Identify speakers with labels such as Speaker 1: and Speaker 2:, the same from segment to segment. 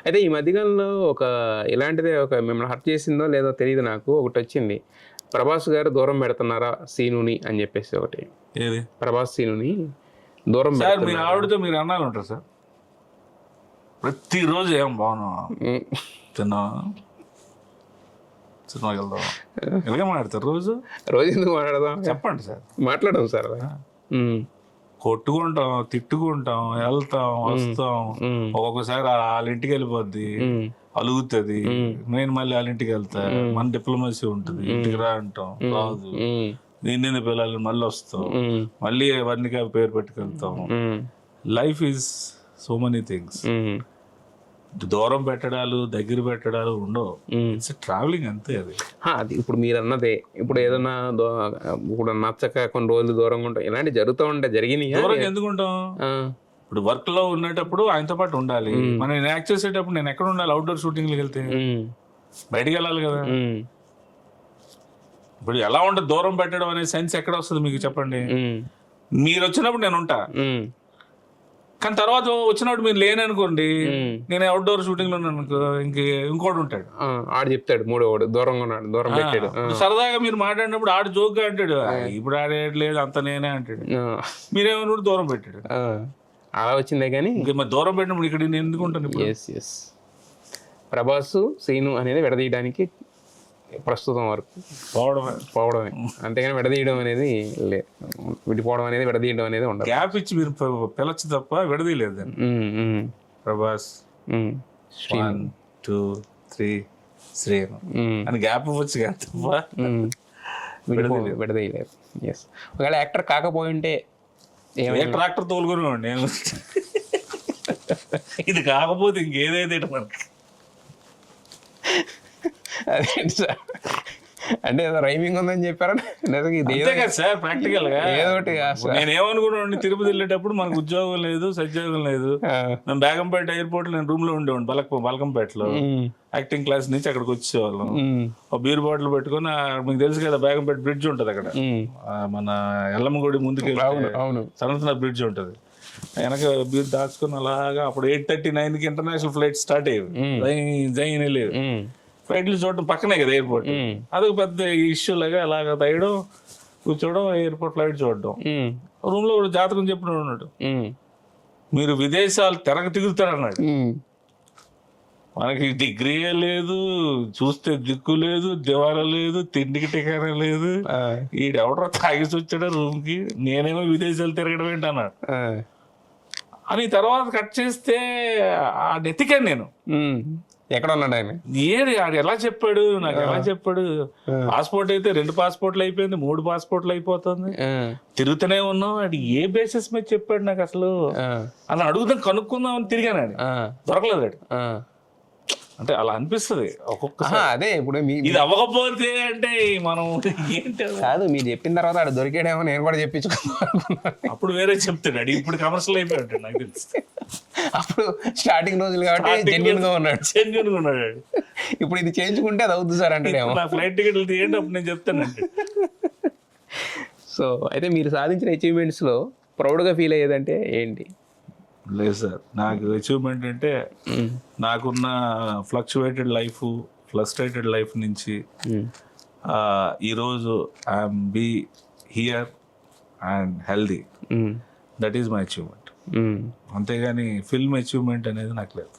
Speaker 1: అయితే ఈ మధ్యకాలంలో ఒక ఇలాంటిదే ఒక మిమ్మల్ని హర్ట్ చేసిందో లేదో తెలియదు నాకు. ఒకటొచ్చింది. 'ప్రభాస్ గారు దూరం పెడుతున్నారా సీనుని' అని చెప్పేసి ఒకటి.
Speaker 2: ఏది
Speaker 1: 'ప్రభాస్ సీనుని దూరం
Speaker 2: సార్? మీ
Speaker 1: పెడుతున్నారా?
Speaker 2: ఆవిడతో మీరు అన్నాలు ఉంటారు సార్ ప్రతిరోజు. ఏం బాగున్నావా, తిన్నావా, సినిమాకి వెళ్దాం, ఇలాగే మాట్లాడతారు రోజు.
Speaker 1: రోజు ఎందుకు మాట్లాడదాం?
Speaker 2: చెప్పండి సార్.
Speaker 1: మాట్లాడడం సార్ అలా.
Speaker 2: కొట్టుకుంటాం, తిట్టుకుంటాం, వెళ్తాం, వస్తాం. ఒక్కొక్కసారి వాళ్ళ ఇంటికి వెళ్ళిపోద్ది, అలుగుతుంది. నేను మళ్ళీ వాళ్ళ ఇంటికి వెళ్తా. మన డిప్లొమసీ ఉంటుంది. ఇంటికి రా అంటాం, రాదు. దీన్ని పిల్లలు మళ్ళీ వస్తాం, మళ్ళీ వర్ణిక పేరు పెట్టుకెళ్తాం. Life is so many things. దూరం పెట్టడాలు, దగ్గర పెట్టడాలు ఉండవు. ఇట్స్ ట్రావెలింగ్ అంతే.
Speaker 1: అది ఇప్పుడు మీరు అన్నదే. ఇప్పుడు ఏదన్నా ఇప్పుడు నచ్చక కొన్ని రోజులు దూరంగా ఉంటాం, ఇలాంటివి జరుగుతూ ఉంటాయి. జరిగినాయి.
Speaker 2: దూరంగా ఎందుకు ఉంటాం? ఇప్పుడు వర్క్ లో ఉండేటప్పుడు ఆయనతో పాటు ఉండాలి. మనం యాక్ట్ చేసేటప్పుడు నేను ఎక్కడ ఉండాలి? అవుట్డోర్ షూటింగ్కి వెళ్తే బయటికి వెళ్ళాలి కదా. ఇప్పుడు ఎలా ఉంటుంది దూరం పెట్టడం అనే సెన్స్ ఎక్కడ వస్తుంది మీకు చెప్పండి? మీరు వచ్చినప్పుడు నేను ఉంటా, కానీ తర్వాత వచ్చినప్పుడు మీరు లేననుకోండి, నేను అవుట్డోర్ షూటింగ్ లో ఉన్నాను అనుకో, ఇంకోటి ఉంటాడు,
Speaker 1: ఆడు చెప్తాడు మూడోవాడు దూరంగా ఉన్నాడు, దూరం పెట్టాడు.
Speaker 2: సరదాగా మీరు మాట్లాడినప్పుడు ఆడు జోక్ గా అంటాడు, ఇప్పుడు ఆడేయట్లేదు అంత నేనే అంటాడు. మీరేమన్నా దూరం పెట్టాడు.
Speaker 1: అలా వచ్చిందే కానీ
Speaker 2: మరి దూరం పెట్టినప్పుడు ఇక్కడ నేను ఎందుకు ఉంటాను?
Speaker 1: ప్రభాస్ సీను అనేది విడదీయడానికి ప్రస్తుతం వరకు పోవడమే, అంతేగాని విడదీయడం అనేది విడిపోవడం అనేది విడదీయడం అనేది ఉండదు.
Speaker 2: గ్యాప్ ఇచ్చి మీరు పిలచ్చు తప్ప విడదీయలేదు. ప్రభాస్ 1 2 3 శ్రీను అని గ్యాప్ ఇవ్వచ్చు కదా తప్ప
Speaker 1: విడదీయలేదు. ఒకవేళ యాక్టర్ కాకపోయి ఉంటే
Speaker 2: ట్రాక్టర్ తోలుకున్నాడు నేను. ఇది కాకపోతే ఇంకేదైతే మనకి
Speaker 1: అదేంటి సార్, అంటే ఏదో రైమింగ్ ఉందని చెప్పారా?
Speaker 2: సార్ ప్రాక్టికల్ గా నేనేమనుకున్నాను, తిరుపతి వెళ్ళేటప్పుడు మనకు ఉద్యోగం లేదు, సద్యోగం లేదు. మేము బేగంపేట ఎయిర్పోర్ట్ లో నేను రూమ్ లో ఉండేవాడిని, బలకంపేటలో. యాక్టింగ్ క్లాస్ నుంచి అక్కడికి వచ్చేవాళ్ళం. ఒక బీర్ బాటిల్ పెట్టుకుని, మీకు తెలుసు కదా బ్యాగంపేట బ్రిడ్జ్ ఉంటది అక్కడ, మన ఎల్లమ్మగుడి ముందుకు సనత్నగర్ బ్రిడ్జ్ ఉంటది. వెనక బీర్ దాచుకుని అలాగా అప్పుడు 8:39కి ఇంటర్నేషనల్ ఫ్లైట్ స్టార్ట్ అయ్యేవి. జైన్ వెళ్ళేవి ఫ్లైట్లు చూడటం పక్కనే కదా ఎయిర్పోర్ట్. అదొక పెద్ద ఇష్యూ లాగా అలాగ తగ్గడం, కూర్చోవడం, ఎయిర్పోర్ట్ ఫ్లైట్ చూడడం. రూమ్ లో జాతకం చెప్పిన ఉన్నాడు, మీరు విదేశాలు తిరుగుతారన్నాడు. మనకి డిగ్రీ లేదు, చూస్తే దిక్కు లేదు, దివాలా లేదు, తిండికి టికానా లేదు. ఈడెవడో తాగేసి వచ్చాడు రూమ్ కి, నేనేమో విదేశాలు తిరగడం ఏంటన్నాడు అని. తర్వాత కట్ చేస్తే ఆ నెతికాను నేను,
Speaker 1: ఎక్కడ ఉన్నాడు ఆయన,
Speaker 2: ఏది ఆడు ఎలా చెప్పాడు నాకు, ఎలా చెప్పాడు. పాస్పోర్ట్ అయితే 2 పాస్పోర్ట్లు అయిపోయింది, 3 పాస్పోర్ట్లు అయిపోతుంది, తిరుగుతూనే ఉన్నాం. అది ఏ బేసిస్ మీద చెప్పాడు నాకు అసలు అని అడుగుదాం, కనుక్కుందాం అని తిరిగాను. అది దొరకలేదు. అంటే అలా అనిపిస్తుంది ఒక్కొక్కసారి.
Speaker 1: అదే ఇప్పుడు
Speaker 2: ఇది అవ్వకపోతే అంటే మనం ఏంటి
Speaker 1: కాదు, మీరు చెప్పిన తర్వాత ఆడు దొరికాడేమో నేను కూడా చెప్పించుకున్నాను.
Speaker 2: అప్పుడు వేరే చెప్తాడు, ఇప్పుడు కమర్షియల్ అయిపోయాడు నాకు తెలుసు.
Speaker 1: అప్పుడు స్టార్టింగ్ రోజులు కాబట్టి జెన్యూన్ గా ఉన్నాడు. ఇప్పుడు ఇది చేయించుకుంటే అది అవుతుంది సార్ అంటే
Speaker 2: నా ఫ్లైట్ టికెట్లు తీయండి, అప్పుడు నేను చెప్తానండి.
Speaker 1: సో అయితే మీరు సాధించిన అచీవ్మెంట్స్ లో ప్రౌడ్ గా ఫీల్ అయ్యేదంటే ఏంటి?
Speaker 2: లేదు సార్, నాకు అచీవ్మెంట్ అంటే నాకున్న ఫ్లక్చువేటెడ్ లైఫ్, ఫ్లస్ట్రేటెడ్ లైఫ్ నుంచి ఈరోజు I'm be here and healthy. That is my achievement. అంతేగాని ఫిల్మ్ అచీవ్మెంట్ అనేది నాకు లేదు.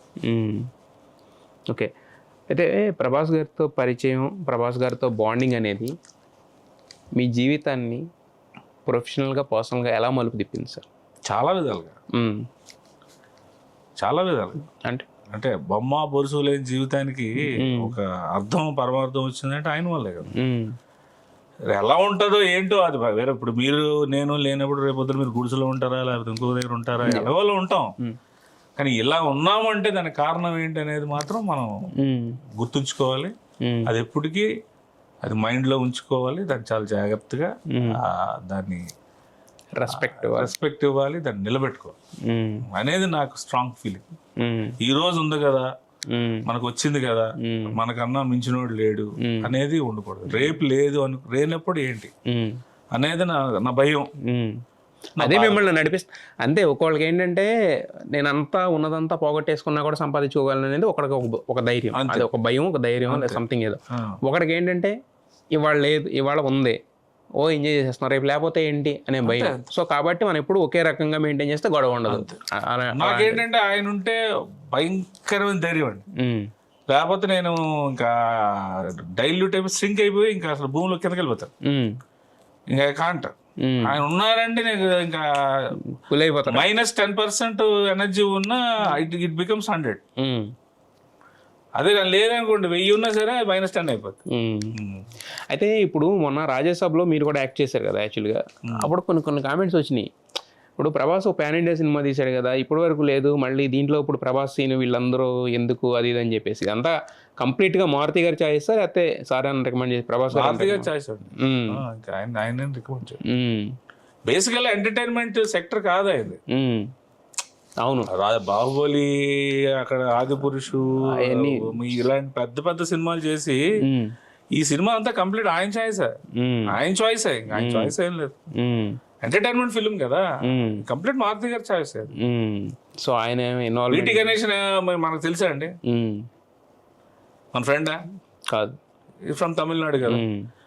Speaker 1: ఓకే. అయితే ప్రభాస్ గారితో పరిచయం, ప్రభాస్ గారితో బాండింగ్ అనేది మీ జీవితాన్ని ప్రొఫెషనల్గా, పర్సనల్గా ఎలా మలుపు తిప్పింది సార్?
Speaker 2: చాలా విధాలుగా. అంటే బొమ్మ బొరుసు లేని జీవితానికి ఒక అర్థం, పరమార్థం వచ్చిందంటే ఆయన వల్లే కదా. ఎలా ఉంటుందో ఏంటో అది వేరే. ఇప్పుడు మీరు నేను లేనప్పుడు రేపొద్దు మీరు గుడిసెలో ఉంటారా, లేకపోతే ఇంకో దగ్గర ఉంటారా, ఎలాగోలో ఉంటాం. కానీ ఇలా ఉన్నామంటే దానికి కారణం ఏంటి అనేది మాత్రం మనం గుర్తుంచుకోవాలి. అది ఎప్పటికీ అది మైండ్లో ఉంచుకోవాలి. దాన్ని చాలా జాగ్రత్తగా దాన్ని రెస్పెక్ట్ ఇవ్వాలి, దాన్ని నిలబెట్టుకోవాలి అనేది నాకు స్ట్రాంగ్ ఫీలింగ్. ఈ రోజు ఉంది కదా, మనకు వచ్చింది కదా, మనకన్నా మించినోడు లేడు అనేది ఉండకూడదు. రేపు లేదు లేనప్పుడు ఏంటి అనేది నా భయం.
Speaker 1: అదే మిమ్మల్ని నడిపిస్తుంది అంతే. ఒక్కొక్కరికి ఏంటంటే నేను అంతా ఉన్నదంతా పోగొట్టేసుకున్నా కూడా సంపాదించుకోగలను అనేది ఒకరికి ఒక ధైర్యం, అది ఒక భయం, ఒక ధైర్యం, లేదా సంథింగ్ ఏదో. ఒకరికి ఏంటంటే ఇవాళ లేదు, ఇవాళ ఉంది, ఓ ఎంజాయ్ చేసేస్తున్నాం, రేపు లేకపోతే ఏంటి అనే భయం. సో కాబట్టి మనం ఎప్పుడు ఒకే రకంగా మెయింటైన్ చేస్తే గొడవ ఉండదు.
Speaker 2: నాకేంటంటే ఆయన ఉంటే భయంకరమైన ధైర్యం అండి. లేకపోతే నేను ఇంకా డైల్యూట్ అయిపోయి సింక్ అయిపోయి ఇంకా అసలు భూమిలో కిందకి వెళ్ళిపోతాను. ఇంకా కాంట ఆయన ఉన్నారంటే నేను ఇంకా -10% ఎనర్జీ ఉన్నా ఇట్ బికమ్స్ 100. అదే కానీ లేదనుకోండి 1000 ఉన్నా సరే -10 అయిపోతుంది.
Speaker 1: అయితే ఇప్పుడు మొన్న రాజ్యసభలో మీరు కూడా యాక్ట్ చేశారు కదా యాక్చువల్గా. అప్పుడు కొన్ని కామెంట్స్ వచ్చినాయి. ఇప్పుడు ప్రభాస్ ఒక పాన్ ఇండియా సినిమా తీశాడు కదా, ఇప్పటి వరకు లేదు, మళ్ళీ దీంట్లో ఇప్పుడు ప్రభాస్ సీన్ వీళ్ళందరూ ఎందుకు అది ఇది అని చెప్పేసి. అంతా కంప్లీట్గా మారుతి గారి చాయిస్ సార్, అయితే సార్ అని రికమెండ్ చేసి ప్రభాస్
Speaker 2: గారి చాయిస్ ఆయన రికమెండ్ చేయండి. బేసికల్ ఎంటర్టైన్మెంట్ సెక్టర్ కాదా ఇది.
Speaker 1: అవును,
Speaker 2: బాహుబలి, అక్కడ ఆదిపురుషు, ఇలాంటి పెద్ద పెద్ద సినిమాలు చేసి ఈ సినిమా అంతా కంప్లీట్ ఆయన చాయిస్. ఆయన చాయిస్ ఏం లేదు. ఎంటర్టైన్మెంట్ ఫిల్మ్ కదా, కంప్లీట్ మారుతి గారి చాయిస్.
Speaker 1: సో ఆయన
Speaker 2: వీటి గణేష్ మనకు తెలుసా అండి? మన ఫ్రెండా
Speaker 1: కాదు,
Speaker 2: ఫ్రమ్ తమిళనాడు కదా.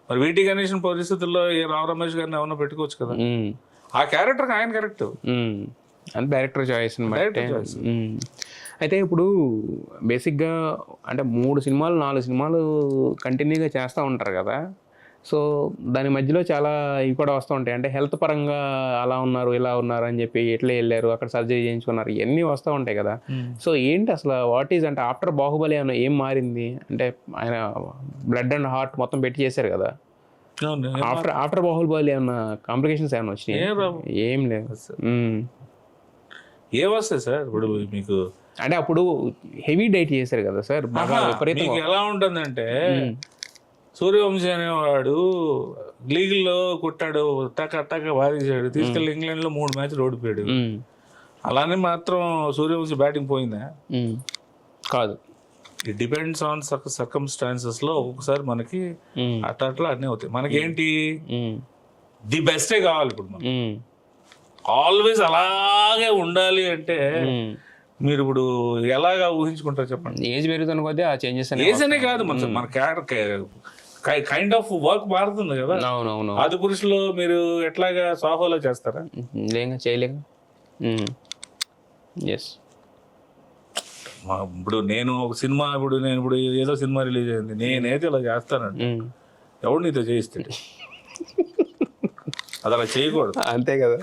Speaker 2: మరి వీటి గణేష్ పరిస్థితుల్లో రావు రమేష్ గారిని ఏమన్నా పెట్టుకోవచ్చు కదా. ఆ క్యారెక్టర్ ఆయన కరెక్ట్
Speaker 1: అంటే డైరెక్టర్ చాయిస్ బట్టి. అయితే ఇప్పుడు బేసిక్గా అంటే 3 సినిమాలు 4 సినిమాలు కంటిన్యూగా చేస్తూ ఉంటారు కదా. సో దాని మధ్యలో చాలా ఇవి కూడా వస్తూ ఉంటాయి. అంటే హెల్త్ పరంగా అలా ఉన్నారు, ఇలా ఉన్నారు అని చెప్పి, ఎట్లా వెళ్ళారు, అక్కడ సర్జరీ చేయించుకున్నారు, ఇవన్నీ వస్తూ ఉంటాయి కదా. సో ఏంటి అసలు వాట్ ఈజ్ అంటే ఆఫ్టర్ బాహుబలి ఏమైనా ఏం మారింది? అంటే ఆయన బ్లడ్ అండ్ హార్ట్ మొత్తం పెట్టి చేశారు కదా. ఆఫ్టర్ బాహుబలి ఏమన్నా కాంప్లికేషన్స్ ఏమైనా వచ్చినాయి? ఏం లేదు.
Speaker 2: ఏమొస్తాయి సార్ ఇప్పుడు మీకు?
Speaker 1: అంటే అప్పుడు హెవీ డైట్ చేశారు కదా సార్, బాగా విపరీతంగా.
Speaker 2: ఎలా ఉంటుందంటే సూర్యవంశీ అనేవాడు లీగ్లో కొట్టాడు, టక వారేసాడు, తీసుకెళ్ళి ఇంగ్లాండ్ లో 3 మ్యాచ్లు ఓడిపోయాడు. అలానే మాత్రం సూర్యవంశీ బ్యాటింగ్ పోయిందా?
Speaker 1: కాదు.
Speaker 2: ఇట్ డిపెండ్స్ ఆన్ సర్కమ్స్టాన్సెస్ లో ఒక్కొక్కసారి మనకి అట్లా అన్నీ అవుతాయి. మనకేంటి ది బెస్టే కావాలి. ఇప్పుడు మనం ఆల్వేస్ అలాగే ఉండాలి అంటే మీరు ఇప్పుడు ఎలాగా ఊహించుకుంటారు చెప్పండి?
Speaker 1: ఏజ్ పెరుగుతున్న కొద్దీ ఆ చేంజెస్
Speaker 2: ఏజ్ అనే కాదు, మన కైండ్ ఆఫ్ వర్క్ మారుతుంది కదా.
Speaker 1: అవునవును.
Speaker 2: ఆది పురుషులో మీరు ఎట్లాగా సోఫాలో చేస్తారా?
Speaker 1: చేయలేక. ఎస్.
Speaker 2: ఇప్పుడు నేను ఒక సినిమా ఇప్పుడు ఏదో సినిమా రిలీజ్ అయింది, నేనైతే ఇలా చేస్తానండి, ఎవడు నీతో చేయిస్తాడు? అది అలా చేయకూడదు.
Speaker 1: అంతే కదా.